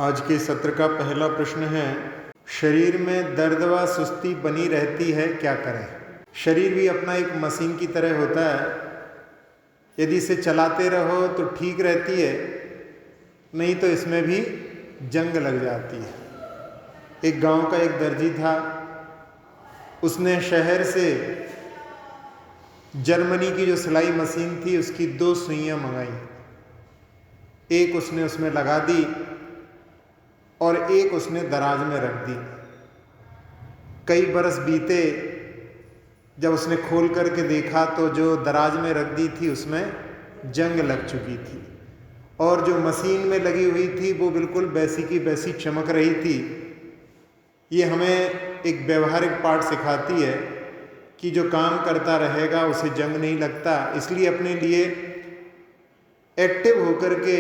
आज के सत्र का पहला प्रश्न है, शरीर में दर्द व सुस्ती बनी रहती है, क्या करें। शरीर भी अपना एक मशीन की तरह होता है, यदि इसे चलाते रहो तो ठीक रहती है, नहीं तो इसमें भी जंग लग जाती है। एक गांव का एक दर्जी था, उसने शहर से जर्मनी की जो सिलाई मशीन थी उसकी 2 सुइयां मंगाई। एक उसने उसमें लगा दी और एक उसने दराज में रख दी। कई बरस बीते, जब उसने खोल करके देखा तो जो दराज में रख दी थी उसमें जंग लग चुकी थी और जो मशीन में लगी हुई थी वो बिल्कुल वैसी की वैसी चमक रही थी। ये हमें एक व्यवहारिक पाठ सिखाती है कि जो काम करता रहेगा उसे जंग नहीं लगता। इसलिए अपने लिए एक्टिव होकर के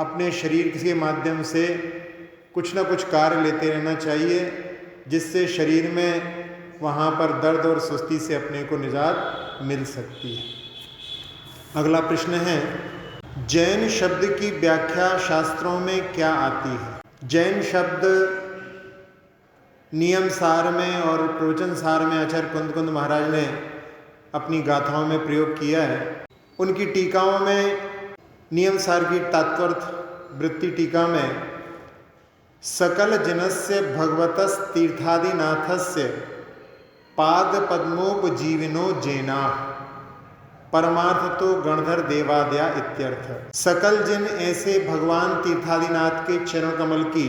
अपने शरीर के माध्यम से कुछ ना कुछ कार्य लेते रहना चाहिए, जिससे शरीर में वहाँ पर दर्द और सुस्ती से अपने को निजात मिल सकती है। अगला प्रश्न है, जैन शब्द की व्याख्या शास्त्रों में क्या आती है। जैन शब्द नियम सार में और प्रवचन सार में आचार्य कुंद महाराज ने अपनी गाथाओं में प्रयोग किया है। उनकी टीकाओं में नियम सार की तात्पर्य वृत्ति टीका में सकल जनस्य भगवतस् तीर्थादिनाथस्य पाद पद्मोपजीविनो जैना परमार्थ तो गणधर देवादया इत्यर्थ। सकल जन ऐसे भगवान तीर्थादिनाथ के चरण कमल की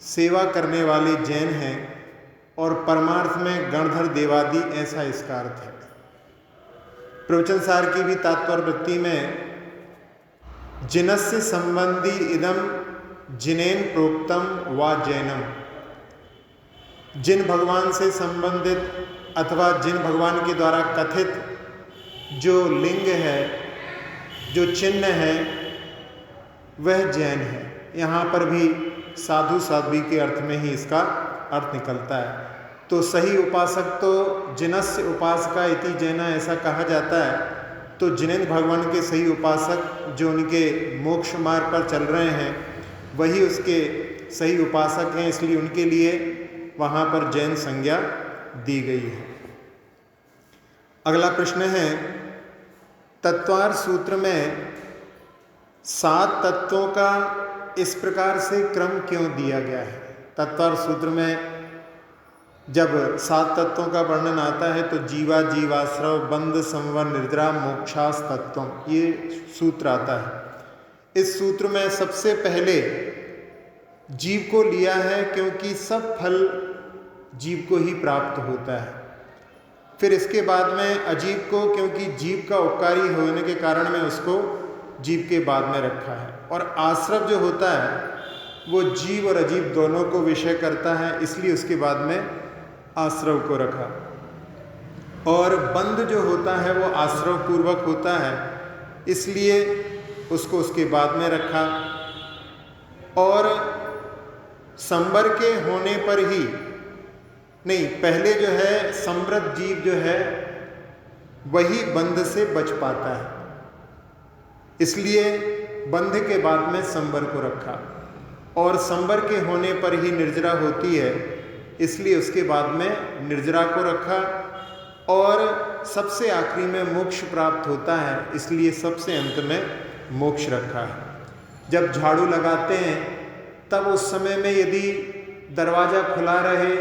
सेवा करने वाले जैन हैं और परमार्थ में गणधर देवादि, ऐसा इसका अर्थ है। प्रवचन सार की भी तात्पर्य वृत्ति में जिनस्य संबंधी इदम जिनेन प्रोक्तम व जैनम, जिन भगवान से संबंधित अथवा जिन भगवान के द्वारा कथित जो लिंग है, जो चिन्ह है, वह जैन है। यहाँ पर भी साधु साध्वी के अर्थ में ही इसका अर्थ निकलता है। तो सही उपासक तो जिनस्य उपासका इति जैना, ऐसा कहा जाता है। तो जिनेन भगवान के सही उपासक जो उनके मोक्ष मार्ग पर चल रहे हैं वही उसके सही उपासक हैं, इसलिए उनके लिए वहाँ पर जैन संज्ञा दी गई है। अगला प्रश्न है, तत्वार सूत्र में 7 तत्वों का इस प्रकार से क्रम क्यों दिया गया है। तत्वार सूत्र में जब 7 तत्वों का वर्णन आता है तो जीवा, जीवाश्रव, बंध, संवर, निद्रा, मोक्षास तत्वम, ये सूत्र आता है। इस सूत्र में सबसे पहले जीव को लिया है, क्योंकि सब फल जीव को ही प्राप्त होता है। फिर इसके बाद में अजीव को, क्योंकि जीव का उपकारी होने के कारण में उसको जीव के बाद में रखा है। और आश्रव जो होता है वो जीव और अजीव दोनों को विषय करता है, इसलिए उसके बाद में आश्रव को रखा। और बंध जो होता है वो आश्रव पूर्वक होता है, इसलिए उसको उसके बाद में रखा। और संवर के होने पर ही नहीं, पहले जो है समृद्ध जीव जो है वही बंध से बच पाता है, इसलिए बंध के बाद में संवर को रखा। और संवर के होने पर ही निर्जरा होती है, इसलिए उसके बाद में निर्जरा को रखा। और सबसे आखिरी में मोक्ष प्राप्त होता है, इसलिए सबसे अंत में मोक्ष रखा है। जब झाड़ू लगाते हैं तब उस समय में यदि दरवाज़ा खुला रहे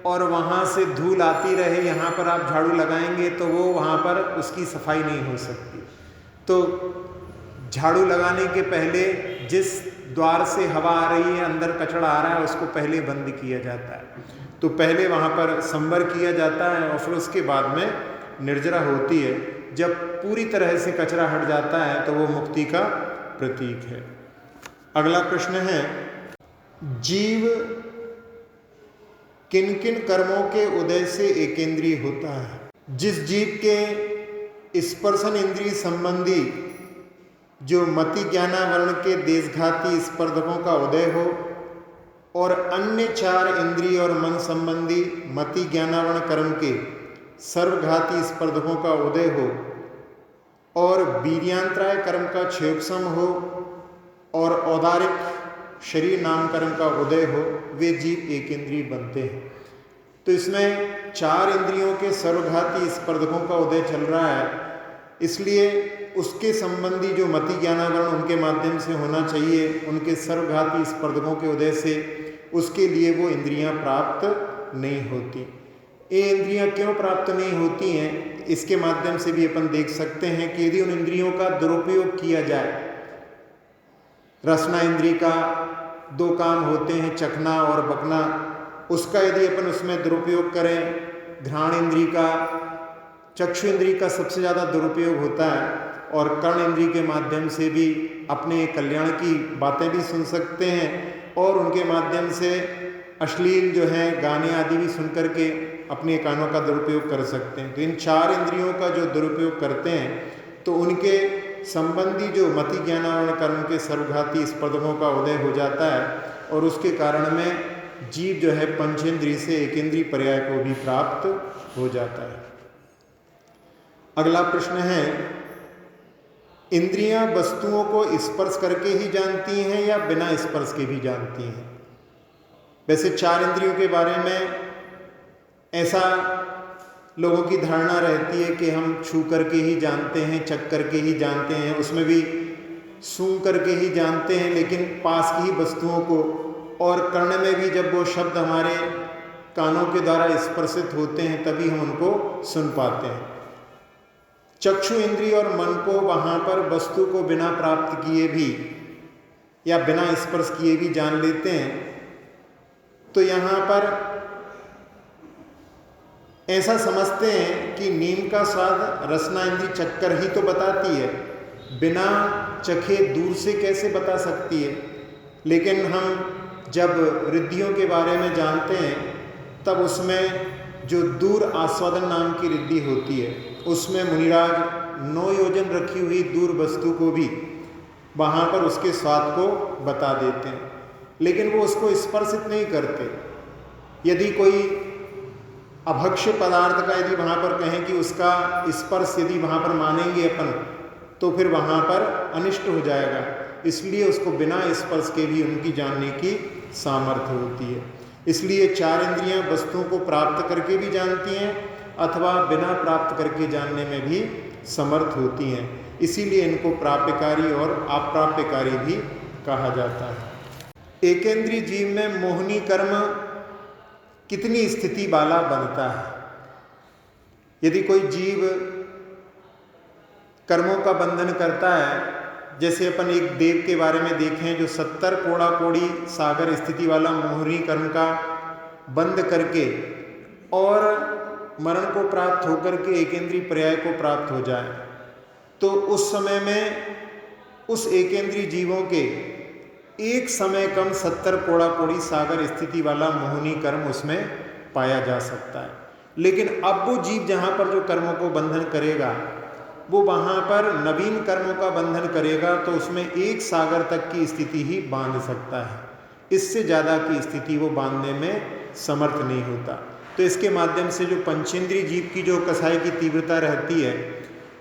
और वहाँ से धूल आती रहे, यहाँ पर आप झाड़ू लगाएंगे तो वो वहाँ पर उसकी सफाई नहीं हो सकती। तो झाड़ू लगाने के पहले जिस द्वार से हवा आ रही है, अंदर कचरा आ रहा है, उसको पहले बंद किया जाता है। तो पहले वहाँ पर संवर किया जाता है और फिर उसके बाद में निर्जरा होती है। जब पूरी तरह से कचरा हट जाता है तो वो मुक्ति का प्रतीक है। अगला प्रश्न है, जीव किन किन कर्मों के उदय से एकेंद्रीय होता है। जिस जीव के स्पर्शन इंद्रिय संबंधी जो मति ज्ञानावरण के देशघाती स्पर्धकों का उदय हो और अन्य 4 इंद्रिय और मन संबंधी मति ज्ञानावरण कर्म के सर्वघाती स्पर्धकों का उदय हो और वीर्यांतराय कर्म का क्षयोपशम हो और औदारिक शरीर नामकरण का उदय हो, वे जीव एक इंद्रिय बनते हैं। तो इसमें 4 इंद्रियों के सर्वघाती स्पर्धकों का उदय चल रहा है, इसलिए उसके संबंधी जो मति ज्ञानावरण उनके माध्यम से होना चाहिए, उनके सर्वघाती स्पर्धकों के उदय से उसके लिए वो इंद्रियां प्राप्त नहीं होती। ये इंद्रियां क्यों प्राप्त नहीं होती हैं, इसके माध्यम से भी अपन देख सकते हैं कि यदि उन इंद्रियों का दुरुपयोग किया जाए, रसना इंद्रिय का 2 काम होते हैं, चखना और बकना, उसका यदि अपन उसमें दुरुपयोग करें, घ्राण इंद्रिय का, चक्षु इंद्रिय का सबसे ज़्यादा दुरुपयोग होता है, और कर्ण इंद्रिय के माध्यम से भी अपने कल्याण की बातें भी सुन सकते हैं, और उनके माध्यम से अश्लील जो है गाने आदि भी सुन करके अपने कानों का दुरुपयोग कर सकते हैं। तो इन 4 इंद्रियों का जो दुरुपयोग करते हैं तो उनके संबंधी जो मति ज्ञानावरण कर्म के सर्वघाती स्पर्धकों का उदय हो जाता है, और उसके कारण में जीव जो है पंचेंद्रिय से एकेंद्रिय पर्याय को भी प्राप्त हो जाता है। अगला प्रश्न है, इंद्रियां वस्तुओं को स्पर्श करके ही जानती हैं या बिना स्पर्श के भी जानती हैं? वैसे 4 इंद्रियों के बारे में ऐसा लोगों की धारणा रहती है कि हम छू करके ही जानते हैं, चख करके ही जानते हैं, उसमें भी सूंघ करके ही जानते हैं, लेकिन पास की ही वस्तुओं को, और कर्ण में भी जब वो शब्द हमारे कानों के द्वारा स्पर्शित होते हैं तभी हम उनको सुन पाते हैं। चक्षु इंद्रिय और मन को वहाँ पर वस्तु को बिना प्राप्त किए भी या बिना स्पर्श किए भी जान लेते हैं। तो यहाँ पर ऐसा समझते हैं कि नीम का स्वाद रसना इंद्रिय चखकर ही तो बताती है, बिना चखे दूर से कैसे बता सकती है। लेकिन हम जब रिद्धियों के बारे में जानते हैं तब उसमें जो दूर आस्वादन नाम की रिद्धि होती है, उसमें मुनिराज 9 योजन रखी हुई दूर वस्तु को भी वहाँ पर उसके स्वाद को बता देते हैं, लेकिन वो उसको स्पर्शित नहीं करते। यदि कोई अभक्ष्य पदार्थ का यदि वहाँ पर कहें कि उसका स्पर्श यदि वहाँ पर मानेंगे अपन, तो फिर वहाँ पर अनिष्ट हो जाएगा। इसलिए उसको बिना स्पर्श के भी उनकी जानने की सामर्थ्य होती है। इसलिए 4 इंद्रियां वस्तुओं को प्राप्त करके भी जानती हैं अथवा बिना प्राप्त करके जानने में भी समर्थ होती हैं। इसीलिए इनको प्राप्यकारी और अप्राप्यकारी भी कहा जाता है। एकेंद्रीय जीव में मोहनी कर्म कितनी स्थिति वाला बनता है? यदि कोई जीव कर्मों का बंधन करता है, जैसे अपन एक देव के बारे में देखें जो 70 कोड़ा कोड़ी सागर स्थिति वाला मोहनी कर्म का बंद करके और मरण को प्राप्त होकर के एकेंद्रीय पर्याय को प्राप्त हो जाए, तो उस समय में उस एकेंद्रीय जीवों के एक समय कम 70 कोड़ा कोड़ी सागर स्थिति वाला मोहनी कर्म उसमें पाया जा सकता है। लेकिन अब वो जीव जहाँ पर जो कर्मों को बंधन करेगा, वो वहाँ पर नवीन कर्मों का बंधन करेगा, तो उसमें एक सागर तक की स्थिति ही बांध सकता है। इससे ज़्यादा की स्थिति वो बांधने में समर्थ नहीं होता। तो इसके माध्यम से जो पंचेंद्रीय जीव की जो कसाई की तीव्रता रहती है,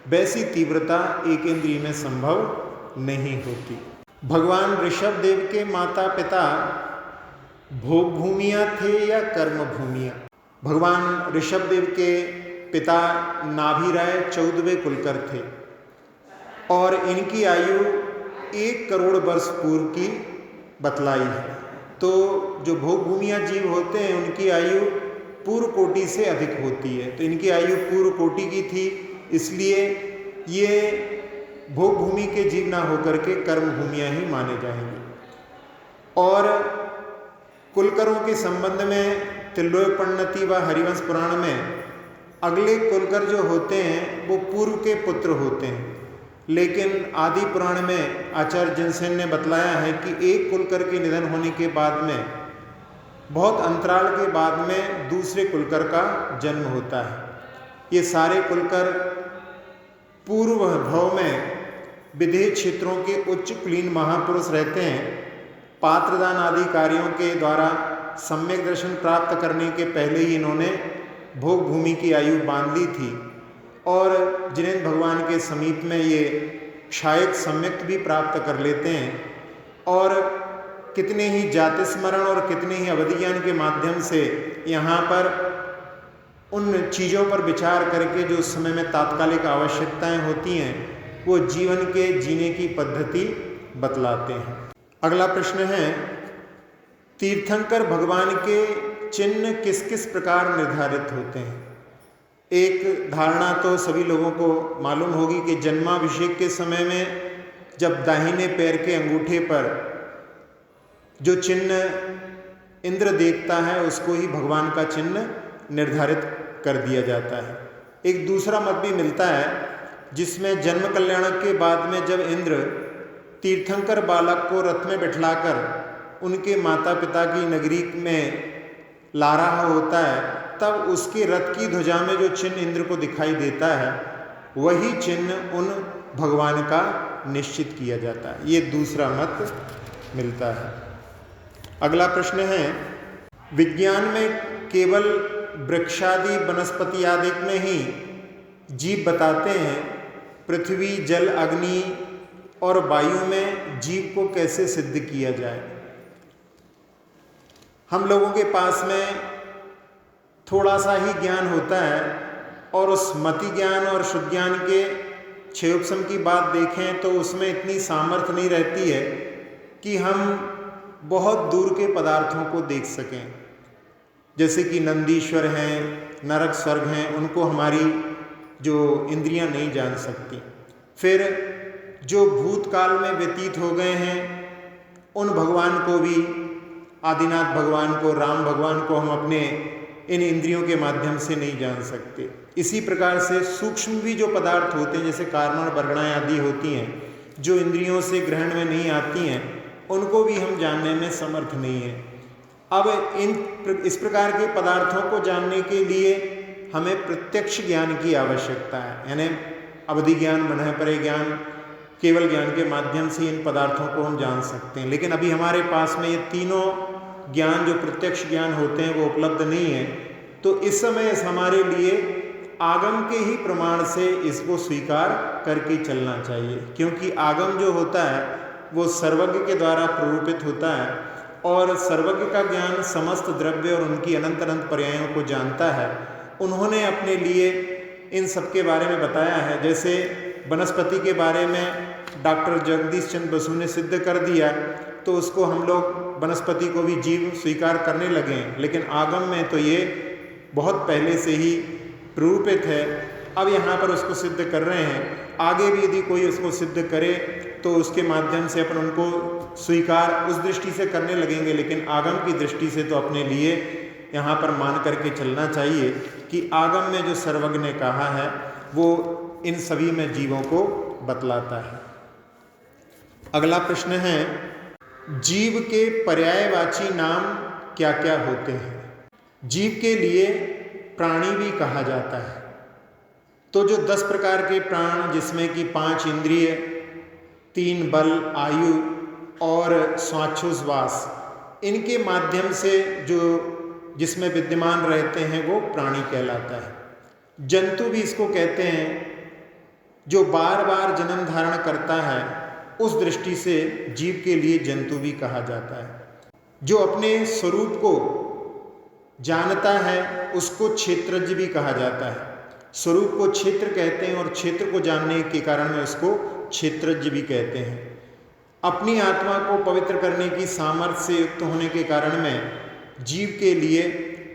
वैसी तीव्रता एकेंद्रीय में संभव नहीं होती। भगवान ऋषभ देव के माता पिता भोग भूमियाँ थे या कर्म भूमियाँ? भगवान ऋषभ देव के पिता नाभि राय 14वें कुलकर थे और इनकी आयु 1 करोड़ वर्ष पूर्व की बतलाई है। तो जो भोग भूमियाँ जीव होते हैं उनकी आयु पूर्व कोटि से अधिक होती है। तो इनकी आयु पूर्व कोटि की थी, इसलिए ये भोग भूमि के जीव ना होकर के कर्म भूमियाँ ही माने जाएंगे। और कुलकरों के संबंध में त्रिलोकपण्णति व हरिवंश पुराण में अगले कुलकर जो होते हैं वो पूर्व के पुत्र होते हैं, लेकिन आदि पुराण में आचार्य जिनसेन ने बतलाया है कि एक कुलकर के निधन होने के बाद में बहुत अंतराल के बाद में दूसरे कुलकर का जन्म होता है। ये सारे कुलकर पूर्व भव में विदेह क्षेत्रों के उच्च कुलीन महापुरुष रहते हैं। पात्रदान आदि कार्यों के द्वारा सम्यक दर्शन प्राप्त करने के पहले ही इन्होंने भोग भूमि की आयु बांध ली थी और जिनेंद्र भगवान के समीप में ये शायद सम्यक भी प्राप्त कर लेते हैं। और कितने ही जाति स्मरण और कितने ही अवधि ज्ञान के माध्यम से यहाँ पर उन चीज़ों पर विचार करके जो उस समय में तात्कालिक आवश्यकताएं होती हैं वो जीवन के जीने की पद्धति बतलाते हैं। अगला प्रश्न है, तीर्थंकर भगवान के चिन्ह किस किस प्रकार निर्धारित होते हैं? एक धारणा तो सभी लोगों को मालूम होगी कि जन्माभिषेक के समय में जब दाहिने पैर के अंगूठे पर जो चिन्ह इंद्र देखता है उसको ही भगवान का चिन्ह निर्धारित कर दिया जाता है। एक दूसरा मत भी मिलता है जिसमें जन्म कल्याण के बाद में जब इंद्र तीर्थंकर बालक को रथ में बिठलाकर उनके माता पिता की नगरी में ला रहा होता है, तब उसके रथ की ध्वजा में जो चिन्ह इंद्र को दिखाई देता है वही चिन्ह उन भगवान का निश्चित किया जाता है। ये दूसरा मत मिलता है। अगला प्रश्न है, विज्ञान में केवल वृक्षादि वनस्पति आदि में ही जीव बताते हैं, पृथ्वी जल अग्नि और वायु में जीव को कैसे सिद्ध किया जाए? हम लोगों के पास में थोड़ा सा ही ज्ञान होता है और उस मति ज्ञान और शुद्ध ज्ञान के क्षयोपशम की बात देखें तो उसमें इतनी सामर्थ्य नहीं रहती है कि हम बहुत दूर के पदार्थों को देख सकें। जैसे कि नंदीश्वर हैं, नरक स्वर्ग हैं, उनको हमारी जो इंद्रियां नहीं जान सकती। फिर जो भूतकाल में व्यतीत हो गए हैं उन भगवान को भी, आदिनाथ भगवान को, राम भगवान को हम अपने इन इंद्रियों के माध्यम से नहीं जान सकते। इसी प्रकार से सूक्ष्म भी जो पदार्थ होते हैं जैसे कार्बन वर्गणाएँ आदि होती हैं जो इंद्रियों से ग्रहण में नहीं आती हैं, उनको भी हम जानने में समर्थ नहीं हैं। अब इस प्रकार के पदार्थों को जानने के लिए हमें प्रत्यक्ष ज्ञान की आवश्यकता है, यानी अवधि ज्ञान, मनः परे ज्ञान, केवल ज्ञान के माध्यम से इन पदार्थों को हम जान सकते हैं। लेकिन अभी हमारे पास में ये तीनों ज्ञान जो प्रत्यक्ष ज्ञान होते हैं वो उपलब्ध नहीं है। तो इस समय हमारे लिए आगम के ही प्रमाण से इसको स्वीकार करके चलना चाहिए, क्योंकि आगम जो होता है वो सर्वज्ञ के द्वारा प्ररूपित होता है और सर्वज्ञ का ज्ञान समस्त द्रव्य और उनकी अनंत अनंत पर्यायों को जानता है। उन्होंने अपने लिए इन सब के बारे में बताया है। जैसे वनस्पति के बारे में डॉक्टर जगदीश चंद्र बसु ने सिद्ध कर दिया, तो उसको हम लोग वनस्पति को भी जीव स्वीकार करने लगे हैं, लेकिन आगम में तो ये बहुत पहले से ही प्ररूपित है। अब यहाँ पर उसको सिद्ध कर रहे हैं, आगे भी यदि कोई उसको सिद्ध करे तो उसके माध्यम से अपन उनको स्वीकार उस दृष्टि से करने लगेंगे, लेकिन आगम की दृष्टि से तो अपने लिए यहाँ पर मान करके चलना चाहिए कि आगम में जो सर्वज्ञ ने कहा है वो इन सभी में जीवों को बतलाता है। अगला प्रश्न है, जीव के पर्यायवाची नाम क्या क्या होते हैं? जीव के लिए प्राणी भी कहा जाता है। तो जो 10 प्रकार के प्राण, जिसमें कि 5 इंद्रिय, 3 बल, आयु और स्वाच्छोश्वास, इनके माध्यम से जो जिसमें विद्यमान रहते हैं वो प्राणी कहलाता है। जंतु भी इसको कहते हैं, जो बार बार जन्म धारण करता है, उस दृष्टि से जीव के लिए जंतु भी कहा जाता है। जो अपने स्वरूप को जानता है उसको क्षेत्रज्ञ भी कहा जाता है। स्वरूप को क्षेत्र कहते हैं और क्षेत्र को जानने के कारण में उसको क्षेत्रज्ञ भी कहते हैं। अपनी आत्मा को पवित्र करने की सामर्थ्य से युक्त होने के कारण में जीव के लिए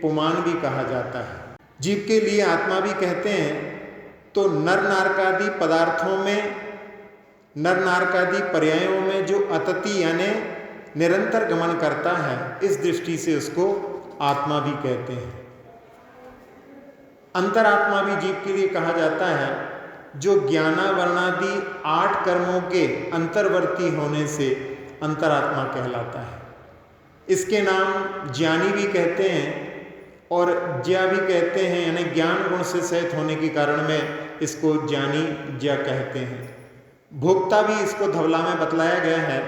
पुमान भी कहा जाता है। जीव के लिए आत्मा भी कहते हैं। तो नर नारकादि पदार्थों में, नर नारकादि पर्यायों में जो अतति यानी निरंतर गमन करता है, इस दृष्टि से उसको आत्मा भी कहते हैं। अंतरात्मा भी जीव के लिए कहा जाता है, जो ज्ञानावरणादि 8 कर्मों के अंतर्वर्ती होने से अंतरात्मा कहलाता है। इसके नाम ज्ञानी भी कहते हैं और ज्ञा भी कहते हैं, यानी ज्ञान गुण से सहित होने के कारण में इसको ज्ञानी ज्ञा कहते हैं। भोक्ता भी इसको धवला में बतलाया गया है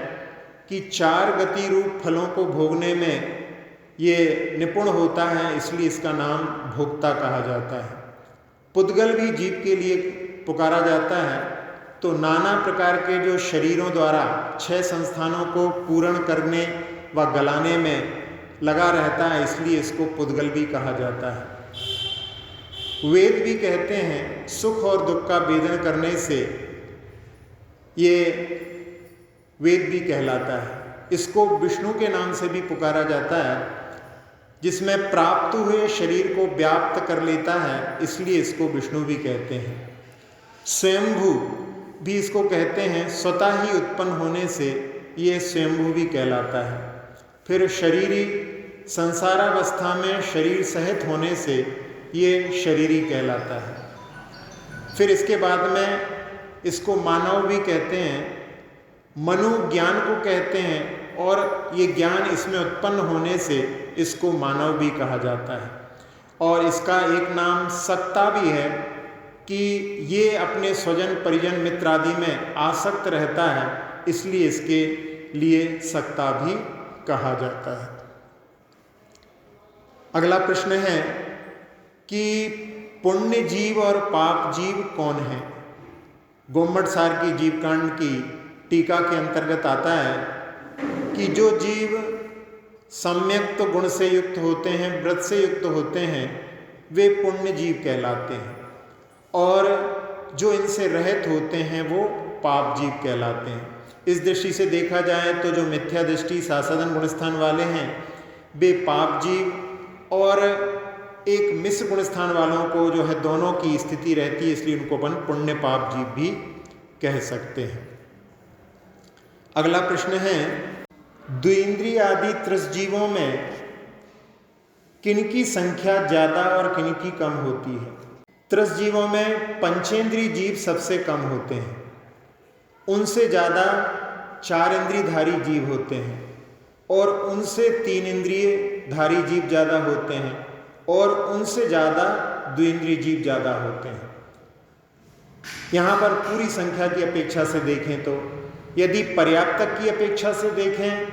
कि 4 गति रूप फलों को भोगने में ये निपुण होता है, इसलिए इसका नाम भोक्ता कहा जाता है। पुद्गल भी जीव के लिए पुकारा जाता है। तो नाना प्रकार के जो शरीरों द्वारा 6 संस्थानों को पूर्ण करने व गलाने में लगा रहता है, इसलिए इसको पुद्गल भी कहा जाता है। वेद भी कहते हैं सुख और दुख का भेदन करने से ये वेद भी कहलाता है। इसको विष्णु के नाम से भी पुकारा जाता है, जिसमें प्राप्त हुए शरीर को व्याप्त कर लेता है, इसलिए इसको विष्णु भी कहते हैं। स्वयंभू भी इसको कहते हैं, स्वतः ही उत्पन्न होने से ये स्वयंभू भी कहलाता है। फिर शरीरी संसारावस्था में शरीर सहित होने से ये शरीरी कहलाता है। फिर इसके बाद में इसको मानव भी कहते हैं, मनु ज्ञान को कहते हैं, और ये ज्ञान इसमें उत्पन्न होने से इसको मानव भी कहा जाता है। और इसका एक नाम सत्ता भी है कि ये अपने स्वजन परिजन मित्र आदि में आसक्त रहता है, इसलिए इसके लिए सत्ता भी कहा जाता है। अगला प्रश्न है कि पुण्य जीव और पाप जीव कौन है। गोम्मट-सार की जीवकांड की टीका के अंतर्गत आता है कि जो जीव सम्यक्त गुण से युक्त होते हैं, व्रत से युक्त होते हैं, वे पुण्य जीव कहलाते हैं, और जो इनसे रहित होते हैं वो पाप जीव कहलाते हैं। इस दृष्टि से देखा जाए तो जो मिथ्या दृष्टि सासादन गुणस्थान वाले हैं वे पाप जीव, और एक मिश्र गुणस्थान वालों को जो है दोनों की स्थिति रहती है, इसलिए उनको अपन पुण्य पाप जीव भी कह सकते हैं। अगला प्रश्न है द्विइंद्रिय आदि त्रसजीवों में किनकी संख्या ज़्यादा और किनकी कम होती है। त्रसजीवों में पंचेंद्रिय जीव सबसे कम होते हैं, उनसे ज़्यादा चार इंद्रियधारी जीव होते हैं, और उनसे तीन इंद्रिय धारी जीव ज़्यादा होते हैं, और उनसे ज़्यादा द्विइंद्रिय जीव ज़्यादा होते हैं। यहाँ पर पूरी संख्या की अपेक्षा से देखें तो यदि पर्याप्तक की अपेक्षा से देखें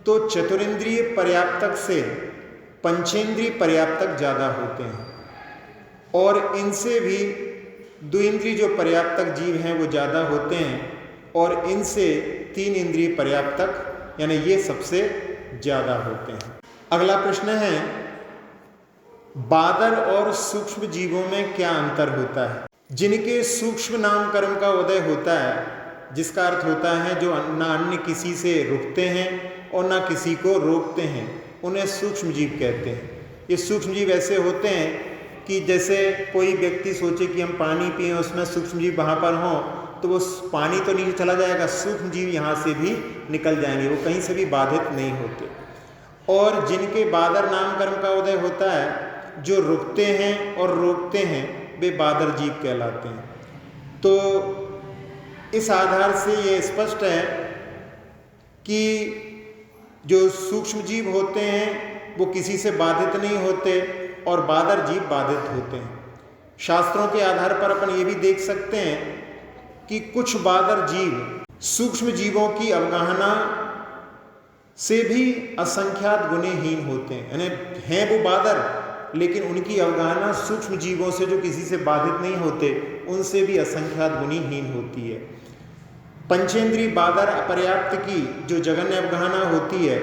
तो चतुरिंद्रिय पर्याप्तक से पंचेंद्रिय पर्याप्तक ज़्यादा होते हैं, और इनसे भी द्विइंद्रिय जो पर्याप्तक जीव हैं वो ज़्यादा होते हैं, और इनसे तीन इंद्रिय पर्याप्तक यानी ये सबसे ज़्यादा होते हैं। अगला प्रश्न है बादर और सूक्ष्म जीवों में क्या अंतर होता है। जिनके सूक्ष्म नाम कर्म का उदय होता है, जिसका अर्थ होता है जो ना अन्य किसी से रुकते हैं और ना किसी को रोकते हैं, उन्हें सूक्ष्म जीव कहते हैं। ये सूक्ष्म जीव ऐसे होते हैं कि जैसे कोई व्यक्ति सोचे कि हम पानी पिएं, उसमें सूक्ष्म जीव वहाँ पर हों तो वो पानी तो नीचे चला जाएगा, सूक्ष्म जीव यहाँ से भी निकल जाएंगे, वो कहीं से भी बाधित नहीं होते। और जिनके बादर नाम कर्म का उदय होता है, जो रुकते हैं और रोकते हैं, वे बादर जीव कहलाते हैं। तो इस आधार से ये स्पष्ट है कि जो सूक्ष्म जीव होते हैं वो किसी से बाधित नहीं होते, और बादर जीव बाधित होते हैं। शास्त्रों के आधार पर अपन ये भी देख सकते हैं कि कुछ बादर जीव सूक्ष्म जीवों की अवगाहना से भी असंख्यात गुणहीन होते हैं, यानी हैं वो बादर लेकिन उनकी अवगाहना सूक्ष्म जीवों से जो किसी से बाधित नहीं होते उनसे भी असंख्यात गुणहीन होती है। पंचेंद्रिय बादर अपर्याप्त की जो जघन्य अवगाहना होती है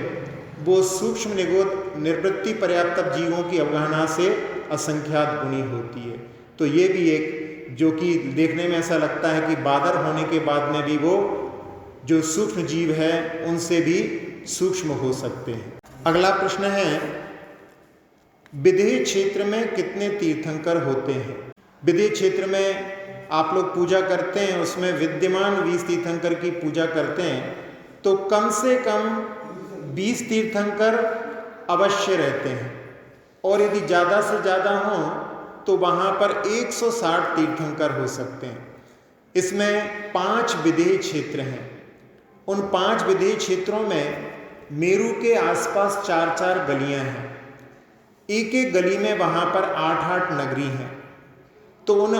वो सूक्ष्म निगोद निवृत्ति पर्याप्त जीवों की अवगाहना से असंख्यात गुणी होती है। तो ये भी एक जो कि देखने में ऐसा लगता है कि बादर होने के बाद में भी वो जो सूक्ष्म जीव है उनसे भी सूक्ष्म हो सकते हैं। अगला प्रश्न है विदेह क्षेत्र में कितने तीर्थंकर होते हैं। विदेह क्षेत्र में आप लोग पूजा करते हैं, उसमें विद्यमान 20 तीर्थंकर की पूजा करते हैं, तो कम से कम 20 तीर्थंकर अवश्य रहते हैं, और यदि ज़्यादा से ज़्यादा हों तो वहाँ पर 160 तीर्थंकर हो सकते हैं। इसमें 5 विदेह क्षेत्र हैं। उन 5 विदेह क्षेत्रों में मेरू के आसपास 4-4 गलियां हैं, एक एक गली में वहाँ पर 8-8 नगरी हैं। तो उन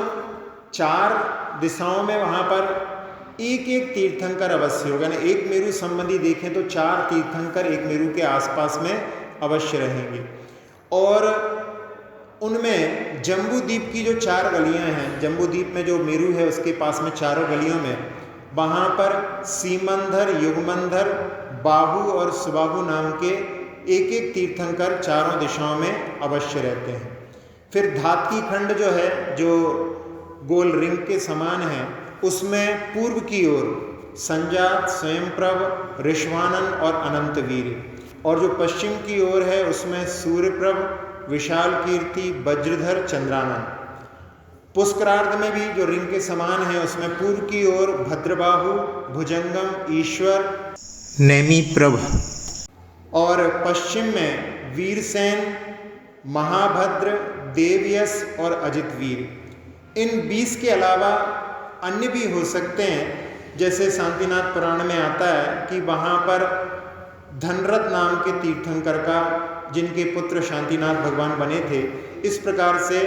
4 दिशाओं में वहाँ पर एक एक तीर्थंकर अवश्य होगा, यानी एक मेरू संबंधी देखें तो 4 तीर्थंकर एक मेरू के आसपास में अवश्य रहेंगे। और उनमें जम्बूद्वीप की जो 4 गलियां हैं, जम्बूद्वीप में जो मेरू है उसके पास में चारों गलियों में वहाँ पर सीमंधर, युगमंधर, बाहु और सुबाहु नाम के एक एक तीर्थंकर चारों दिशाओं में अवश्य रहते हैं। फिर धातकी खंड जो है, जो गोल रिंग के समान है, उसमें पूर्व की ओर संजात, स्वयंप्रभ, ऋष्वानन और अनंतवीर, और जो पश्चिम की ओर है उसमें सूर्यप्रभ, विशाल कीर्ति, वज्रधर, चंद्रानन। पुष्करार्ध में भी जो रिंग के समान है उसमें पूर्व की ओर भद्रबाहु, भुजंगम, ईश्वर, नेमिप्रभ, और पश्चिम में वीरसेन, महाभद्र, देवयस और अजितवीर। इन 20 के अलावा अन्य भी हो सकते हैं, जैसे शांतिनाथ पुराण में आता है कि वहाँ पर धनरथ नाम के तीर्थंकर का, जिनके पुत्र शांतिनाथ भगवान बने थे, इस प्रकार से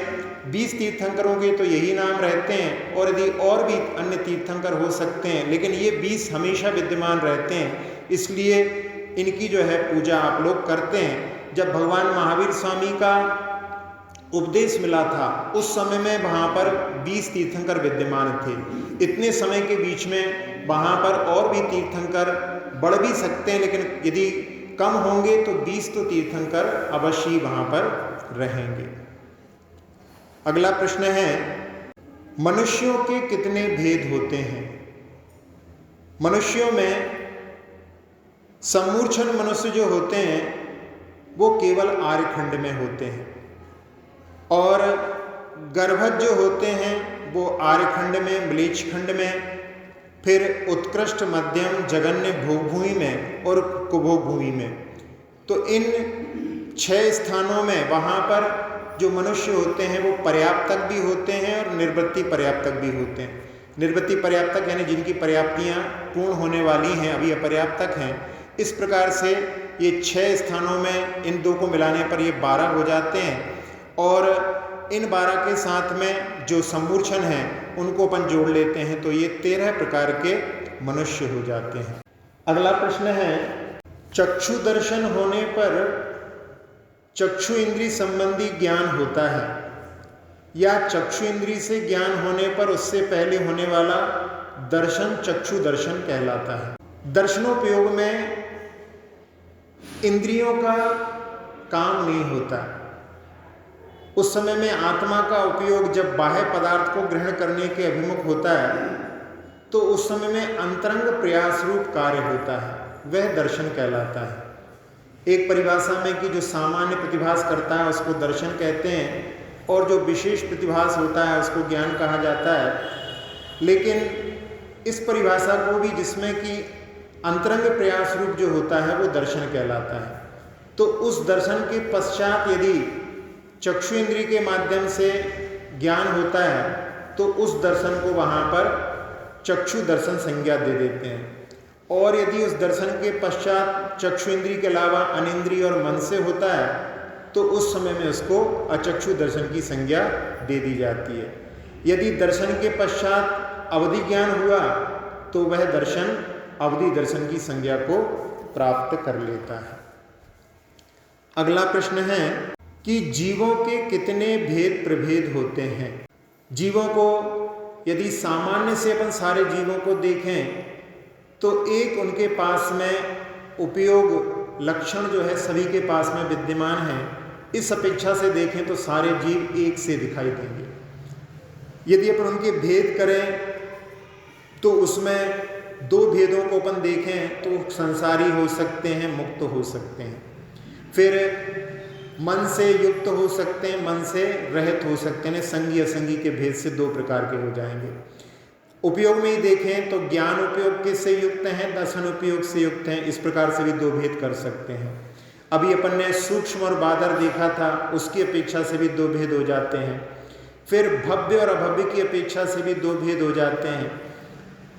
20 तीर्थंकरों के तो यही नाम रहते हैं, और यदि और भी अन्य तीर्थंकर हो सकते हैं, लेकिन ये 20 हमेशा विद्यमान रहते हैं। इसलिए इनकी जो है पूजा आप लोग करते हैं। जब भगवान महावीर स्वामी का उपदेश मिला था उस समय में वहाँ पर 20 तीर्थंकर विद्यमान थे। इतने समय के बीच में वहाँ पर और भी तीर्थंकर बढ़ भी सकते हैं, लेकिन यदि कम होंगे तो 20 तो तीर्थंकर अवश्य वहाँ पर रहेंगे। अगला प्रश्न है, मनुष्यों के कितने भेद होते हैं? मनुष्यों में सम्मूर्छन मनुष्य जो होते हैं वो केवल आर्यखंड में होते हैं, और गर्भज जो होते हैं वो आर्यखंड में, म्लेच्छ खंड में, फिर उत्कृष्ट, मध्यम, जगन्य भोगभूमि में और कुभोगभूमि में। तो इन 6 स्थानों में वहाँ पर जो मनुष्य होते हैं वो पर्याप्तक भी होते हैं और निर्वृत्ति पर्याप्तक भी होते हैं। निर्वृत्ति पर्याप्तक यानी जिनकी पर्याप्तियाँ पूर्ण होने वाली हैं, अभी अपर्याप्तक हैं। इस प्रकार से ये 6 स्थानों में इन 2 को मिलाने पर ये 12 हो जाते हैं, और इन 12 के साथ में जो सम्मूर्छन हैं उनको अपन जोड़ लेते हैं तो ये 13 प्रकार के मनुष्य हो जाते हैं। अगला प्रश्न है, चक्षु दर्शन होने पर चक्षु इंद्री संबंधी ज्ञान होता है, या चक्षु इंद्री से ज्ञान होने पर उससे पहले होने वाला दर्शन चक्षु दर्शन कहलाता है। दर्शनोपयोग में इंद्रियों का काम नहीं होता। उस समय में आत्मा का उपयोग जब बाह्य पदार्थ को ग्रहण करने के अभिमुख होता है तो उस समय में अंतरंग प्रयास रूप कार्य होता है, वह दर्शन कहलाता है। एक परिभाषा में कि जो सामान्य प्रतिभास करता है उसको दर्शन कहते हैं, और जो विशेष प्रतिभास होता है उसको ज्ञान कहा जाता है। लेकिन इस परिभाषा को भी, जिसमें कि अंतरंग प्रयास रूप जो होता है वो दर्शन कहलाता है, तो उस दर्शन के पश्चात यदि चक्षु इंद्री के माध्यम से ज्ञान होता है तो उस दर्शन को वहाँ पर चक्षु दर्शन संज्ञा दे देते हैं। और यदि उस दर्शन के पश्चात चक्षु इंद्री के अलावा अनिंद्रिय और मन से होता है तो उस समय में उसको अचक्षु दर्शन की संज्ञा दे दी जाती है। यदि दर्शन के पश्चात अवधि ज्ञान हुआ तो वह दर्शन अवधि दर्शन की संज्ञा को प्राप्त कर लेता है। अगला प्रश्न है कि जीवों के कितने भेद प्रभेद होते हैं? जीवों को यदि सामान्य से अपन सारे जीवों को देखें तो एक उनके पास में उपयोग लक्षण जो है सभी के पास में विद्यमान है। इस अपेक्षा से देखें तो सारे जीव एक से दिखाई देंगे। यदि अपन उनके भेद करें तो उसमें 2 भेदों को अपन देखें तो संसारी हो सकते हैं, मुक्त हो सकते हैं। फिर मन से युक्त हो सकते हैं, मन से रहित हो सकते हैं। संगी असंगी के भेद से 2 प्रकार के हो जाएंगे। उपयोग में ही देखें तो ज्ञान उपयोग के से युक्त हैं, दर्शन उपयोग से युक्त हैं। इस प्रकार से भी 2 भेद कर सकते हैं। अभी अपन ने सूक्ष्म और बादर देखा था, उसकी अपेक्षा से भी 2 भेद हो जाते हैं। फिर भव्य और अभव्य की अपेक्षा से भी 2 भेद हो जाते हैं।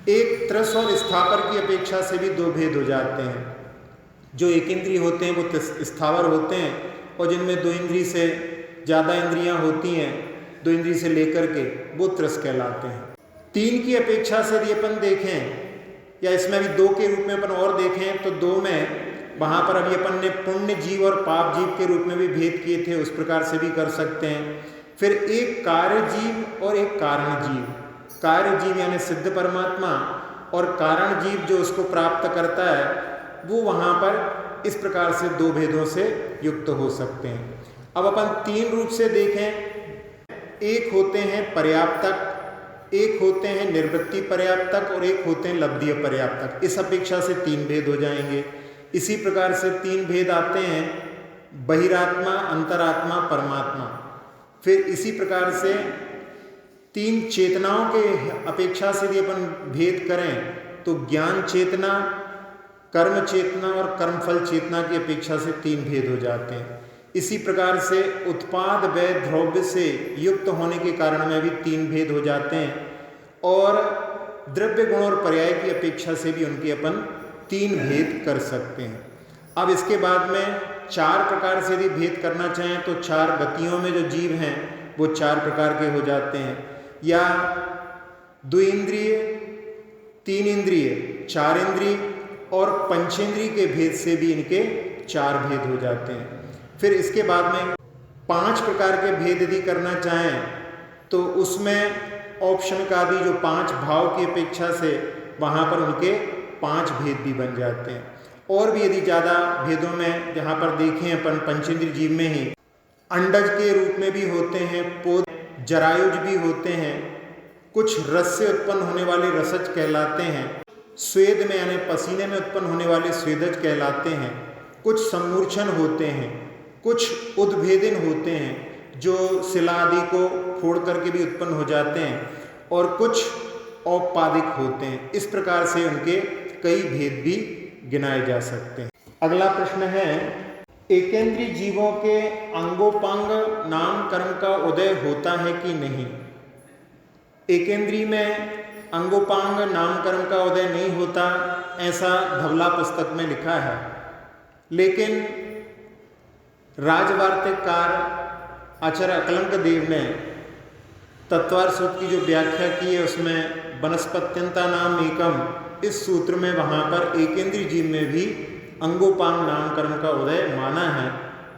एक त्रस और स्थावर की अपेक्षा से भी 2 भेद हो जाते हैं। जो एक इंद्रिय होते हैं वो स्थावर होते हैं, और जिनमें 2 इंद्रिय से ज़्यादा इंद्रियां होती हैं, 2 इंद्रिय से लेकर के, वो त्रस कहलाते हैं। 3 की अपेक्षा से यदि अपन देखें, या इसमें अभी 2 के रूप में अपन और देखें तो 2 में वहाँ पर अभी अपन ने पुण्य जीव और पाप जीव के रूप में भी भेद किए थे, उस प्रकार से भी कर सकते हैं। फिर एक कार्य जीव और एक कारण जीव। कार्य जीव यानी सिद्ध परमात्मा, और कारण जीव जो उसको प्राप्त करता है वो वहाँ पर इस प्रकार से दो भेदों से युक्त हो सकते हैं। अब अपन तीन रूप से देखें, एक होते हैं पर्याप्तक, एक होते हैं निर्वृत्ति पर्याप्तक और एक होते हैं लब्धीय पर्याप्तक। इस अपेक्षा से तीन भेद हो जाएंगे। इसी प्रकार से तीन भेद आते हैं बहिरात्मा, अंतरात्मा, परमात्मा। फिर इसी प्रकार से तीन चेतनाओं के अपेक्षा से यदि अपन भेद करें तो ज्ञान चेतना, कर्म चेतना और कर्मफल चेतना की अपेक्षा से तीन भेद हो जाते हैं। इसी प्रकार से उत्पाद व्यय द्रव्य से युक्त होने के कारण में भी तीन भेद हो जाते हैं और द्रव्य गुण और पर्याय की अपेक्षा से भी उनके अपन तीन भेद कर सकते हैं। अब इसके बाद में चार प्रकार से यदि भेद करना चाहें तो चार गतियों में जो जीव हैं वो चार प्रकार के हो जाते हैं, या द्विइंद्रिय, तीन इंद्रिय, चार इंद्रिय और पंचेंद्रिय के भेद से भी इनके चार भेद हो जाते हैं। फिर इसके बाद में पांच प्रकार के भेद यदि करना चाहें तो उसमें ऑप्शन का भी जो पांच भाव की अपेक्षा से वहाँ पर उनके पांच भेद भी बन जाते हैं। और भी यदि ज़्यादा भेदों में जहाँ पर देखें अपन पंचेंद्रिय जीव में ही अंडज के रूप में भी होते हैं, पोद जरायुज भी होते हैं, कुछ रस से उत्पन्न होने वाले रसज कहलाते हैं, स्वेद में यानी पसीने में उत्पन्न होने वाले स्वेदज कहलाते हैं, कुछ सम्मूर्छन होते हैं, कुछ उद्भेदन होते हैं जो शिला आदि को फोड़ करके भी उत्पन्न हो जाते हैं, और कुछ औपादिक होते हैं। इस प्रकार से उनके कई भेद भी गिनाए जा सकते हैं। अगला प्रश्न है, एकेंद्रीय जीवों के अंगोपांग नाम कर्म का उदय होता है कि नहीं? एकेंद्रीय में अंगोपांग नाम कर्म का उदय नहीं होता, ऐसा धवला पुस्तक में लिखा है, लेकिन राजवार्तिककार आचार्य अकलंक देव ने तत्वार सूत्र की जो व्याख्या की है उसमें वनस्पत्यंता नाम एकम, इस सूत्र में वहाँ पर एकेंद्रीय जीव में भी अंगोपांग नाम कर्म का उदय माना है।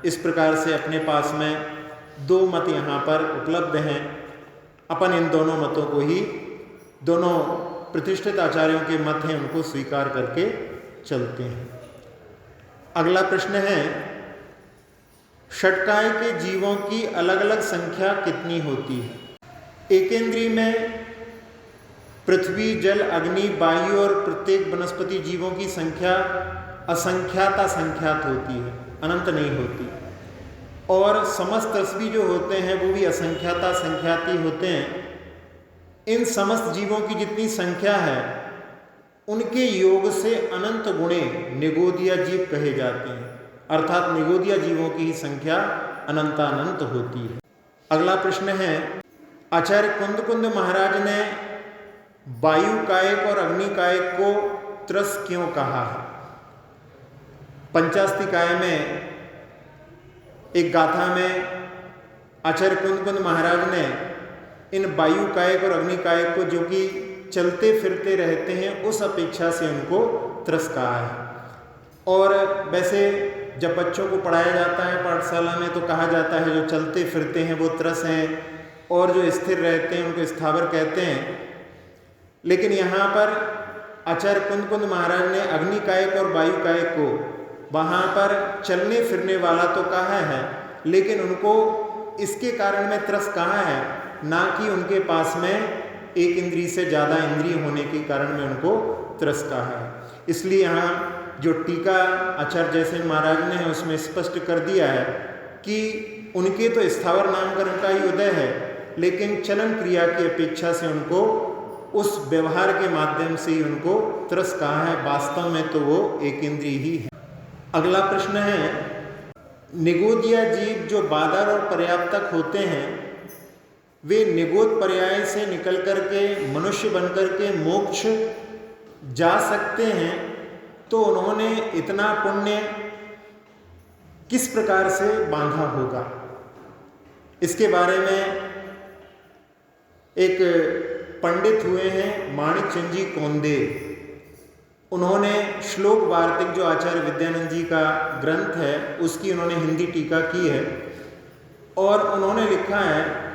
इस प्रकार से अपने पास में दो मत यहाँ पर उपलब्ध हैं। अपन इन दोनों मतों को ही, दोनों प्रतिष्ठित आचार्यों के मत हैं, उनको स्वीकार करके चलते हैं। अगला प्रश्न है, षटकाय के जीवों की अलग अलग संख्या कितनी होती है? एकेंद्रीय में पृथ्वी, जल, अग्नि, वायु और प्रत्येक वनस्पति जीवों की संख्या असंख्याता संख्यात होती है, अनंत नहीं होती। और समस्त रसवी जो होते हैं वो भी असंख्याता संख्याती होते हैं। इन समस्त जीवों की जितनी संख्या है उनके योग से अनंत गुणे निगोदिया जीव कहे जाते हैं, अर्थात निगोदिया जीवों की ही संख्या अनंतानंत होती है। अगला प्रश्न है, आचार्य कुंद महाराज ने वायु कायक और अग्नि कायक को त्रस क्यों कहा है? पंचास्तिकाय में एक गाथा में आचार्य कुंद महाराज ने इन वायु कायक और अग्नि कायक को, जो कि चलते फिरते रहते हैं, उस अपेक्षा से उनको त्रस कहा है। और वैसे जब बच्चों को पढ़ाया जाता है पाठशाला में तो कहा जाता है जो चलते फिरते हैं वो त्रस हैं, और जो स्थिर रहते हैं उनको स्थावर कहते हैं। लेकिन यहाँ पर आचार्य कुंद महाराज ने अग्नि कायक और वायु कायक को वहाँ पर चलने फिरने वाला तो कहा है, लेकिन उनको इसके कारण में त्रस कहा है, ना कि उनके पास में एक इंद्रिय से ज़्यादा इंद्रिय होने के कारण में उनको त्रस कहा है। इसलिए यहाँ जो टीका आचार्य जयसेन महाराज ने है उसमें स्पष्ट कर दिया है कि उनके तो स्थावर नामकरण का ही उदय है, लेकिन चलन क्रिया की अपेक्षा से उनको उस व्यवहार के माध्यम से ही उनको त्रस कहा है, वास्तव में तो वो एक इंद्रिय ही है। अगला प्रश्न है, निगोदिया जीव जो बादर और पर्याप्तक होते हैं वे निगोद पर्याय से निकल करके मनुष्य बनकर के मोक्ष जा सकते हैं, तो उन्होंने इतना पुण्य किस प्रकार से बांधा होगा? इसके बारे में एक पंडित हुए हैं माणिक चंद जी कौंदे, उन्होंने श्लोक वार्तिक जो आचार्य विद्यानंद जी का ग्रंथ है उसकी उन्होंने हिंदी टीका की है, और उन्होंने लिखा है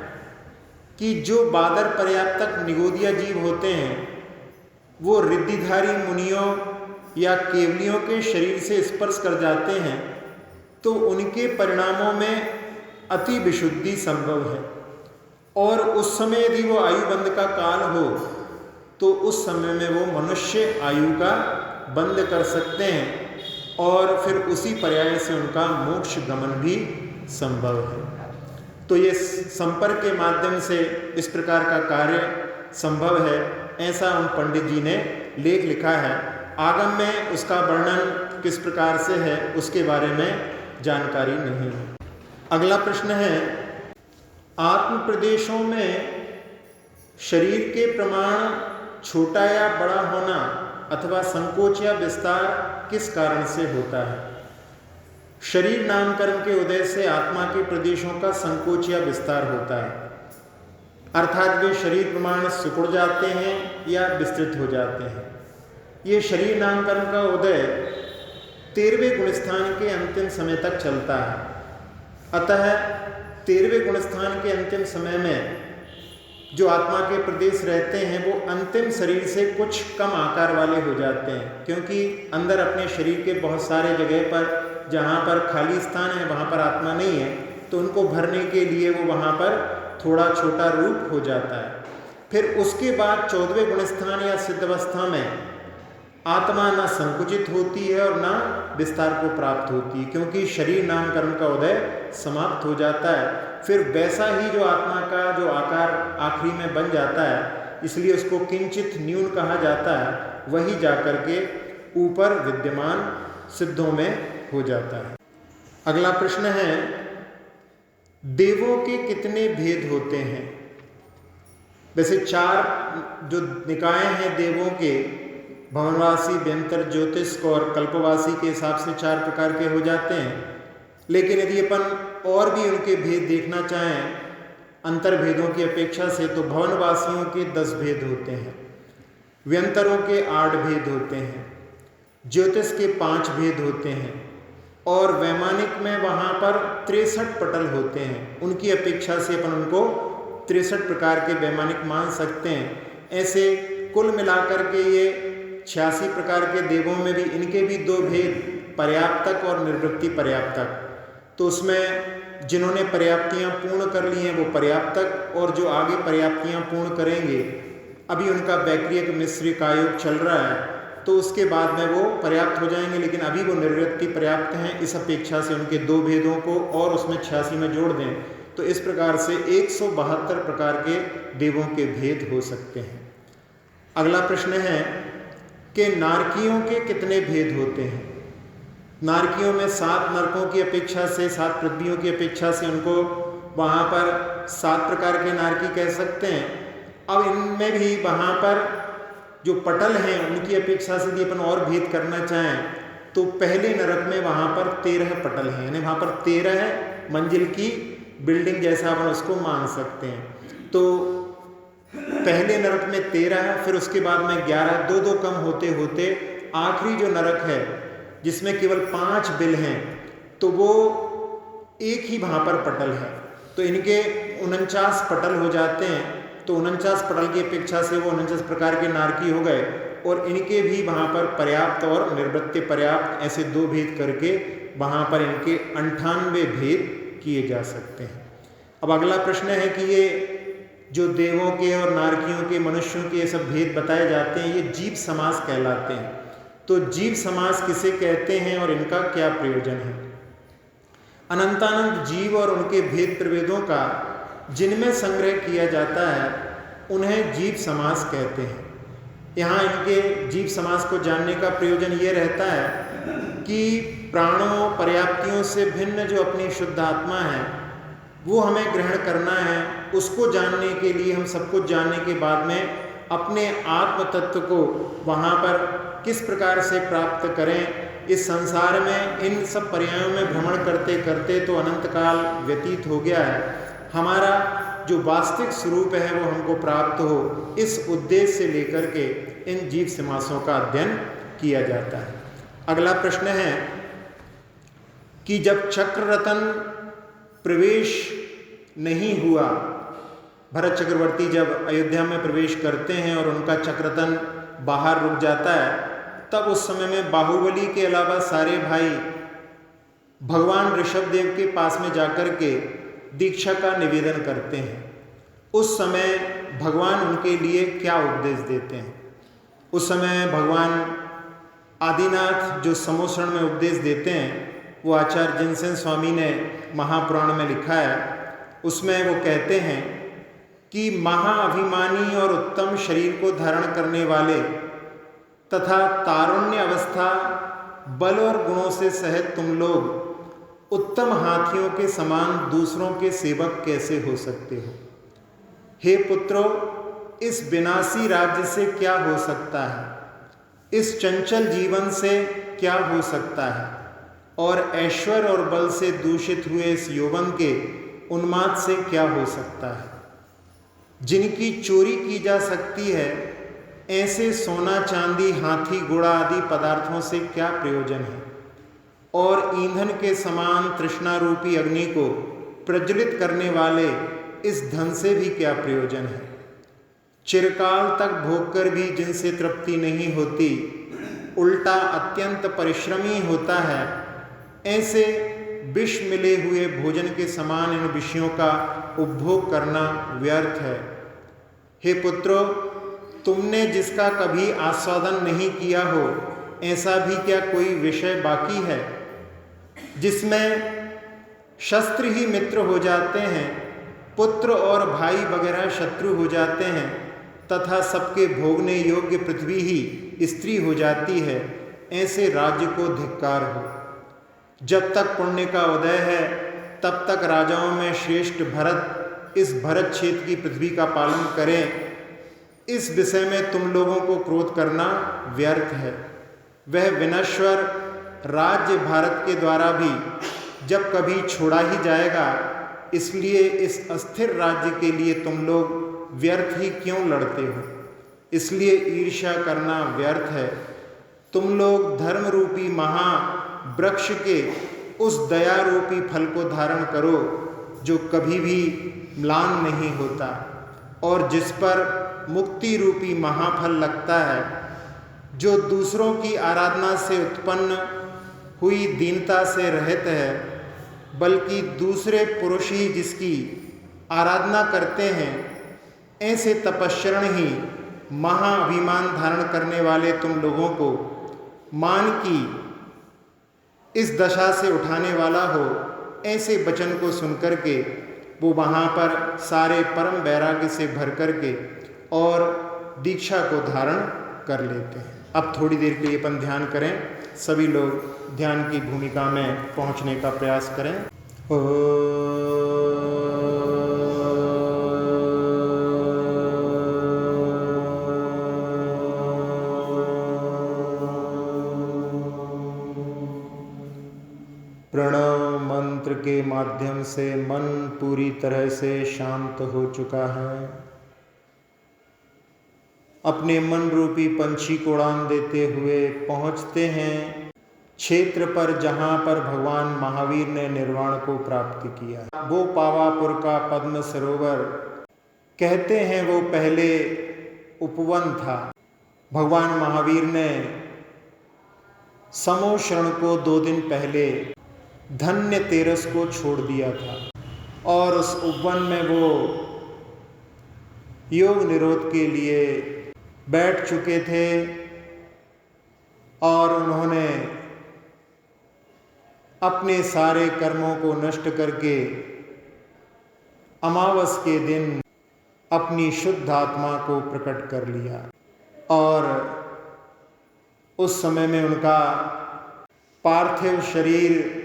कि जो बादर पर्याप्तक निगोदिया जीव होते हैं वो रिद्धिधारी मुनियों या केवलियों के शरीर से स्पर्श कर जाते हैं तो उनके परिणामों में अति विशुद्धि संभव है, और उस समय यदि वो आयुबंध का काल हो तो उस समय में वो मनुष्य आयु का बंद कर सकते हैं और फिर उसी पर्याय से उनका मोक्ष गमन भी संभव है। तो ये संपर्क के माध्यम से इस प्रकार का कार्य संभव है, ऐसा उन पंडित जी ने लेख लिखा है। आगम में उसका वर्णन किस प्रकार से है उसके बारे में जानकारी नहीं है। अगला प्रश्न है, आत्म प्रदेशों में शरीर के प्रमाण छोटा या बड़ा होना अथवा संकोच या विस्तार किस कारण से होता है? शरीर नामकरण के उदय से आत्मा के प्रदेशों का संकोच या विस्तार होता है, अर्थात वे शरीर प्रमाण सिकुड़ जाते हैं या विस्तृत हो जाते हैं। ये शरीर नामकरण का उदय 13वें गुणस्थान के अंतिम समय तक चलता है। अतः 13वें गुणस्थान के अंतिम समय में जो आत्मा के प्रदेश रहते हैं वो अंतिम शरीर से कुछ कम आकार वाले हो जाते हैं, क्योंकि अंदर अपने शरीर के बहुत सारे जगह पर जहाँ पर खाली स्थान है वहाँ पर आत्मा नहीं है, तो उनको भरने के लिए वो वहाँ पर थोड़ा छोटा रूप हो जाता है। फिर उसके बाद 14वें गुणस्थान या सिद्धावस्था में आत्मा न संकुचित होती है और न विस्तार को प्राप्त होती है, क्योंकि शरीर नामकरण का उदय समाप्त हो जाता है। फिर वैसा ही जो आत्मा का जो आकार आखिरी में बन जाता है, इसलिए उसको किंचित न्यून कहा जाता है, वही जाकर के ऊपर विद्यमान सिद्धों में हो जाता है। अगला प्रश्न है, देवों के कितने भेद होते हैं? वैसे 4 जो निकाय हैं देवों के, भवनवासी, व्यंतर, ज्योतिष और कल्पवासी के हिसाब से 4 प्रकार के हो जाते हैं। लेकिन यदि अपन और भी उनके भेद देखना चाहें अंतर भेदों की अपेक्षा से, तो भवनवासियों के 10 भेद होते हैं, व्यंतरों के 8 भेद होते हैं, ज्योतिष के 5 भेद होते हैं, और वैमानिक में वहाँ पर 63 पटल होते हैं। उनकी अपेक्षा से अपन उनको 63 प्रकार के वैमानिक मान सकते हैं। ऐसे कुल मिलाकर के ये 86 प्रकार के देवों में भी इनके भी 2 भेद, पर्याप्तक और निर्वृत्ति पर्याप्तक। तो उसमें जिन्होंने पर्याप्तियाँ पूर्ण कर ली हैं वो पर्याप्तक, और जो आगे पर्याप्तियाँ पूर्ण करेंगे, अभी उनका वैक्रियक मिश्रिक आयोग चल रहा है, तो उसके बाद में वो पर्याप्त हो जाएंगे, लेकिन अभी वो निर्वृत्ति पर्याप्त हैं। इस अपेक्षा से उनके 2 भेदों को और उसमें 86 में जोड़ दें तो इस प्रकार से 172 प्रकार के देवों के भेद हो सकते हैं। अगला प्रश्न है कि नारकियों के कितने भेद होते हैं? नारकियों में 7 नरकों की अपेक्षा से, 7 पृथ्वियों की अपेक्षा से उनको वहाँ पर 7 प्रकार के नारकी कह सकते हैं। अब इनमें भी वहाँ पर जो पटल हैं उनकी अपेक्षा से यदि अपन और भेद करना चाहें तो पहले नरक में वहाँ पर 13 पटल हैं, यानी वहाँ पर 13 मंजिल की बिल्डिंग जैसा अपन उसको मान सकते हैं। तो पहले नरक में 13 है, फिर उसके बाद में 11, 2-2 कम होते होते आखिरी जो नरक है जिसमें केवल 5 बिल हैं, तो वो एक ही वहाँ पर पटल है, तो इनके 49 पटल हो जाते हैं। तो 49 पटल की अपेक्षा से वो 49 प्रकार के नारकी हो गए, और इनके भी वहाँ पर पर्याप्त और निर्वृत्ति पर्याप्त ऐसे 2 भेद करके वहाँ पर इनके 98 भेद किए जा सकते हैं। अब अगला प्रश्न है कि ये जो देवों के और नारकियों के, मनुष्यों के ये सब भेद बताए जाते हैं, ये जीव समास कहलाते हैं। तो जीव समास किसे कहते हैं और इनका क्या प्रयोजन है? अनंतानंत जीव और उनके भेद प्रभेदों का जिनमें संग्रह किया जाता है उन्हें जीव समास कहते हैं। यहाँ इनके जीव समास को जानने का प्रयोजन ये रहता है कि प्राणों पर्याप्तियों से भिन्न जो अपनी शुद्ध आत्मा है वो हमें ग्रहण करना है। उसको जानने के लिए हम सब कुछ जानने के बाद में अपने आत्म तत्व को वहाँ पर किस प्रकार से प्राप्त करें। इस संसार में इन सब पर्यायों में भ्रमण करते करते तो अनंत काल व्यतीत हो गया है। हमारा जो वास्तविक स्वरूप है वो हमको प्राप्त हो, इस उद्देश्य से लेकर के इन जीव समासों का अध्ययन किया जाता है। अगला प्रश्न है कि जब चक्ररतन प्रवेश नहीं हुआ, भरत चक्रवर्ती जब अयोध्या में प्रवेश करते हैं और उनका चक्ररतन बाहर रुक जाता है, तब उस समय में बाहुबली के अलावा सारे भाई भगवान ऋषभदेव के पास में जाकर के दीक्षा का निवेदन करते हैं। उस समय भगवान उनके लिए क्या उपदेश देते हैं? उस समय भगवान आदिनाथ जो समोसरण में उपदेश देते हैं, वो आचार्य जिनसेन स्वामी ने महापुराण में लिखा है। उसमें वो कहते हैं कि महाअभिमानी और उत्तम शरीर को धारण करने वाले तथा तारुण्य अवस्था बल और गुणों से सहित तुम लोग उत्तम हाथियों के समान दूसरों के सेवक कैसे हो सकते हो? हे पुत्रों, इस विनाशी राज्य से क्या हो सकता है? इस चंचल जीवन से क्या हो सकता है? और ऐश्वर्य और बल से दूषित हुए इस यौवन के उन्माद से क्या हो सकता है? जिनकी चोरी की जा सकती है, ऐसे सोना चांदी हाथी घोड़ा आदि पदार्थों से क्या प्रयोजन है? और ईंधन के समान तृष्णा रूपी अग्नि को प्रज्वलित करने वाले इस धन से भी क्या प्रयोजन है? चिरकाल तक भोग कर भी जिनसे तृप्ति नहीं होती, उल्टा अत्यंत परिश्रमी होता है, ऐसे विष मिले हुए भोजन के समान इन विषयों का उपभोग करना व्यर्थ है। हे पुत्रों, तुमने जिसका कभी आस्वादन नहीं किया हो, ऐसा भी क्या कोई विषय बाकी है जिसमें शस्त्र ही मित्र हो जाते हैं, पुत्र और भाई वगैरह शत्रु हो जाते हैं, तथा सबके भोगने योग्य पृथ्वी ही स्त्री हो जाती है? ऐसे राज्य को धिक्कार हो। जब तक पुण्य का उदय है, तब तक राजाओं में श्रेष्ठ भरत इस भरत क्षेत्र की पृथ्वी का पालन करें। इस विषय में तुम लोगों को क्रोध करना व्यर्थ है। वह विनश्वर राज्य भारत के द्वारा भी जब कभी छोड़ा ही जाएगा, इसलिए इस अस्थिर राज्य के लिए तुम लोग व्यर्थ ही क्यों लड़ते हो? इसलिए ईर्ष्या करना व्यर्थ है। तुम लोग धर्म रूपी महावृक्ष के उस दया रूपी फल को धारण करो जो कभी भी म्लान नहीं होता और जिस पर मुक्ति रूपी महाफल लगता है, जो दूसरों की आराधना से उत्पन्न हुई दीनता से रहित है, बल्कि दूसरे पुरुष ही जिसकी आराधना करते हैं, ऐसे तपश्चरण ही महाअभिमान धारण करने वाले तुम लोगों को मान की इस दशा से उठाने वाला हो, ऐसे वचन को सुनकर के वो वहाँ पर सारे परम वैराग्य से भर करके और दीक्षा को धारण कर लेते हैं। अब थोड़ी देर के लिए अपन ध्यान करें। सभी लोग ध्यान की भूमिका में पहुँचने का प्रयास करें। प्रणव मंत्र के माध्यम से मन पूरी तरह से शांत हो चुका है। अपने मन रूपी पंछी को उड़ान देते हुए पहुंचते हैं क्षेत्र पर जहां पर भगवान महावीर ने निर्वाण को प्राप्त किया। वो पावापुर का पद्म सरोवर कहते हैं वो पहले उपवन था। भगवान महावीर ने समोशरण को 2 दिन पहले धन्य तेरस को छोड़ दिया था और उस उपवन में वो योग निरोध के लिए बैठ चुके थे और उन्होंने अपने सारे कर्मों को नष्ट करके अमावस के दिन अपनी शुद्ध आत्मा को प्रकट कर लिया। और उस समय में उनका पार्थिव शरीर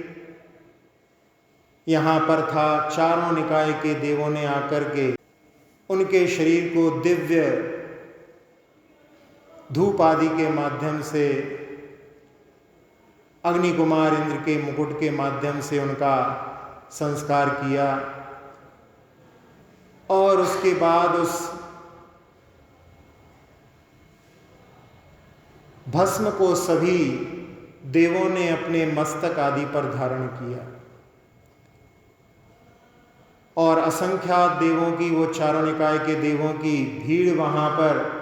यहाँ पर था। चारों निकाय के देवों ने आकर के उनके शरीर को दिव्य धूप आदि के माध्यम से, अग्नि कुमार इंद्र के मुकुट के माध्यम से उनका संस्कार किया और उसके बाद उस भस्म को सभी देवों ने अपने मस्तक आदि पर धारण किया और असंख्यात देवों की, वो चारों निकाय के देवों की भीड़ वहाँ पर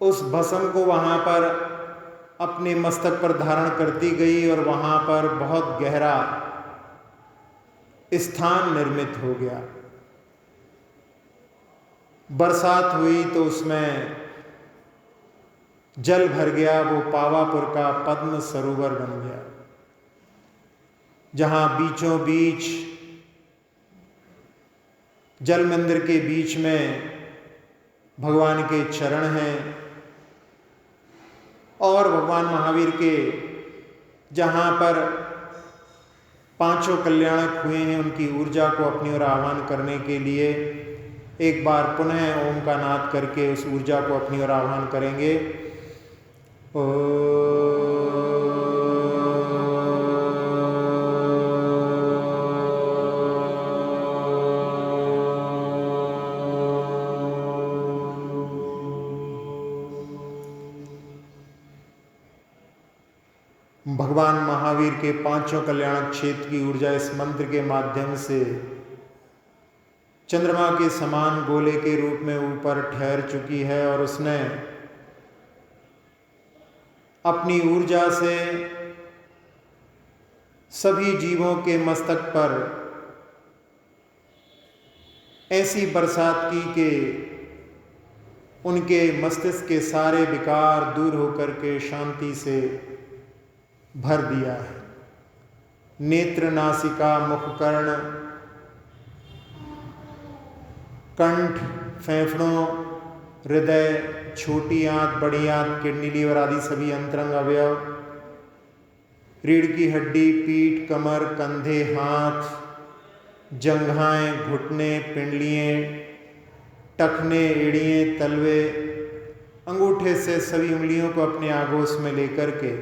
उस भस्म को वहाँ पर अपने मस्तक पर धारण करती गई और वहाँ पर बहुत गहरा स्थान निर्मित हो गया। बरसात हुई तो उसमें जल भर गया, वो पावापुर का पद्म सरोवर बन गया, जहाँ बीचों बीच जल मंदिर के बीच में भगवान के चरण हैं और भगवान महावीर के जहाँ पर पांचों कल्याणक हुए हैं उनकी ऊर्जा को अपनी ओर आह्वान करने के लिए एक बार पुनः ओम का नाद करके उस ऊर्जा को अपनी ओर आह्वान करेंगे। भगवान महावीर के पांचों कल्याणक क्षेत्र की ऊर्जा इस मंत्र के माध्यम से चंद्रमा के समान गोले के रूप में ऊपर ठहर चुकी है और उसने अपनी ऊर्जा से सभी जीवों के मस्तक पर ऐसी बरसात की कि उनके मस्तिष्क के सारे विकार दूर होकर के शांति से भर दिया है। नेत्र, नासिका, मुख, कर्ण, कंठ, फेफड़ों, हृदय, छोटी आंत, बड़ी आंत, किडनी, लीवर आदि सभी अंतरंग अवयव, रीढ़ की हड्डी, पीठ, कमर, कंधे, हाथ, जंघाएं, घुटने, पिंडलियां, टखने, एड़ियां, तलवे, अंगूठे से सभी उंगलियों को अपने आगोश में लेकर के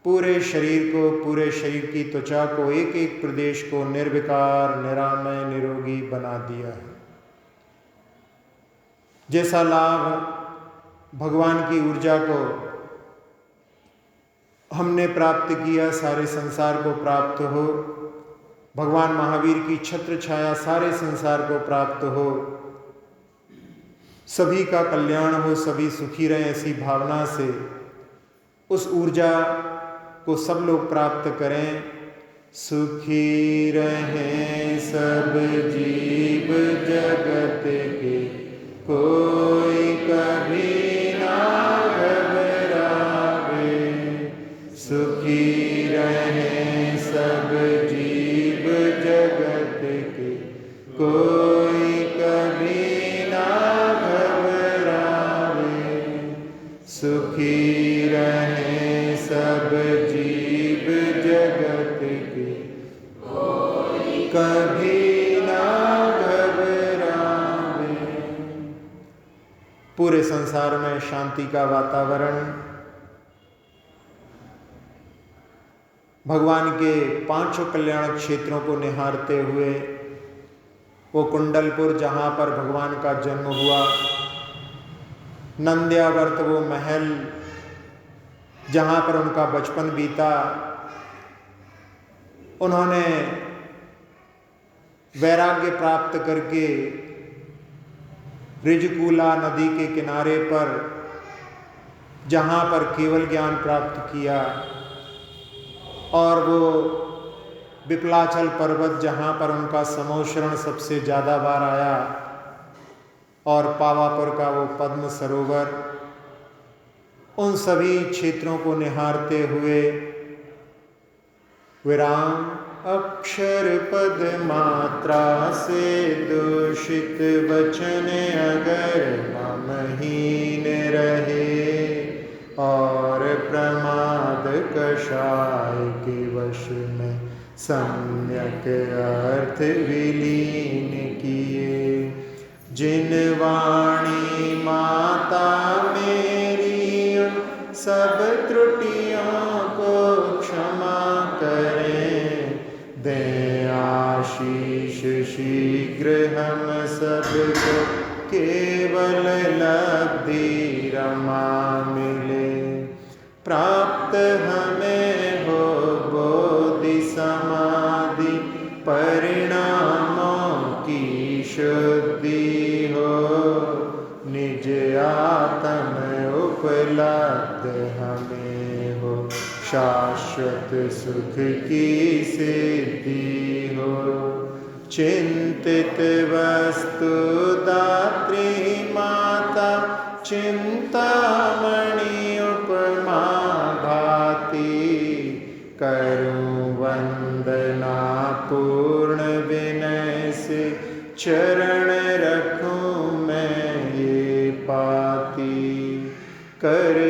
पूरे शरीर को, पूरे शरीर की त्वचा को, एक एक प्रदेश को निर्विकार, निरामय, निरोगी बना दिया है। जैसा लाभ भगवान की ऊर्जा को हमने प्राप्त किया सारे संसार को प्राप्त हो, भगवान महावीर की छत्र छाया सारे संसार को प्राप्त हो, सभी का कल्याण हो, सभी सुखी रहें, ऐसी भावना से उस ऊर्जा को सब लोग प्राप्त करें। सुखी रहें सब जीव जगत के, कोई कभी ना घबरावे। सुखी रहें सब जीव जगत के, कोई कभी ना घबरावे। सुखी रहें सब जीव जगत के, कोई कभी ना घबरावे। पूरे संसार में शांति का वातावरण, भगवान के पांचों कल्याण क्षेत्रों को निहारते हुए वो कुंडलपुर जहाँ पर भगवान का जन्म हुआ, नंद्यावर्त वो महल जहाँ पर उनका बचपन बीता, उन्होंने वैराग्य प्राप्त करके ऋजुकूला नदी के किनारे पर जहाँ पर केवल ज्ञान प्राप्त किया, और वो विपलाचल पर्वत जहाँ पर उनका समोशरण सबसे ज़्यादा बार आया, और पावापुर का वो पद्म सरोवर, उन सभी क्षेत्रों को निहारते हुए विराम अक्षर पद मात्रा से दूषित वचन अगर ममहीन रहे, और प्रमाद कषाय के वश में सम्यक अर्थ विलीन किए। जिन वाणी माता मेरी सब त्रुटियों को क्षमा करें, दे आशीष शीघ्र हम सबको केवल लब्धि रमा मिले। प्राप्त हमें हो बोधि समाधि परिणामों की शुद्धि हो, निज आत्म शब्द हमें हो, शाश्वत सुख की सिद्धि हो। चिंतित वस्तु दात्री माता, चिंतामणि उपमा भाति। करूं वंदना पूर्ण विनय से, चरण रखूं मैं ये पाती। कर